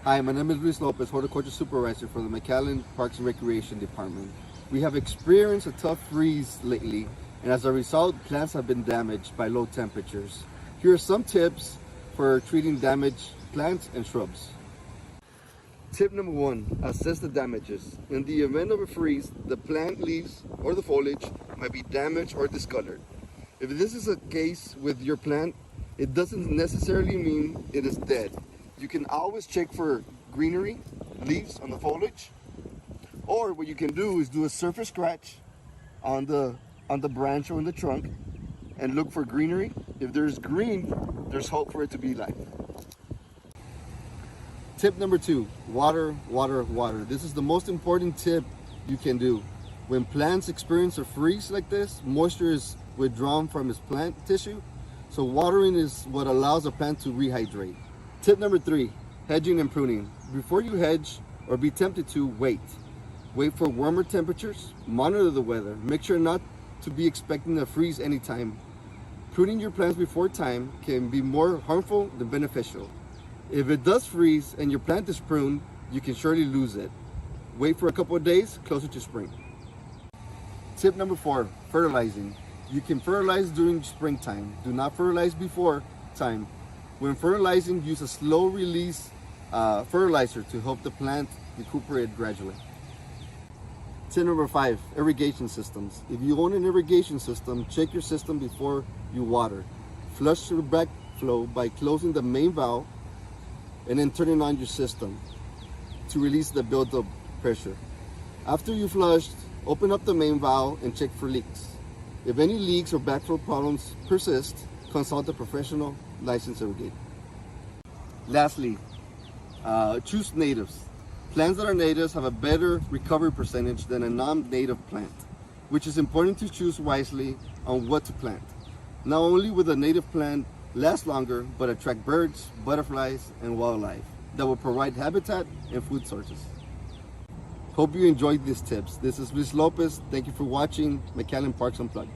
Hi, my name is Luis Lopez, Horticulture Supervisor for the McAllen Parks and Recreation Department. We have experienced a tough freeze lately, and as a result, plants have been damaged by low temperatures. Here are some tips for treating damaged plants and shrubs. Tip number 1, assess the damages. In the event of a freeze, the plant leaves or the foliage might be damaged or discolored. If this is a case with your plant, it doesn't necessarily mean it is dead. You can always check for greenery, leaves on the foliage, or what you can do is do a surface scratch on the branch or in the trunk and look for greenery. If there's green, there's hope for it to be live. Tip number 2, water, water, water. This is the most important tip you can do. When plants experience a freeze like this, moisture is withdrawn from its plant tissue, so watering is what allows a plant to rehydrate. Tip number 3, hedging and pruning. Before you hedge or be tempted to, wait. Wait for warmer temperatures, monitor the weather, make sure not to be expecting a freeze anytime. Pruning your plants before time can be more harmful than beneficial. If it does freeze and your plant is pruned, you can surely lose it. Wait for a couple of days closer to spring. Tip number 4, fertilizing. You can fertilize during springtime. Do not fertilize before time. When fertilizing, use a slow release fertilizer to help the plant recuperate gradually. Tip number 5, irrigation systems. If you own an irrigation system, check your system before you water. Flush the backflow by closing the main valve and then turning on your system to release the buildup pressure. After you flushed, open up the main valve and check for leaks. If any leaks or backflow problems persist, consult a professional licensed irrigator. Lastly, choose natives. Plants that are natives have a better recovery percentage than a non-native plant, which is important to choose wisely on what to plant. Not only will the native plant last longer, but attract birds, butterflies, and wildlife that will provide habitat and food sources. Hope you enjoyed these tips. This is Luis Lopez. Thank you for watching McAllen Parks Unplugged.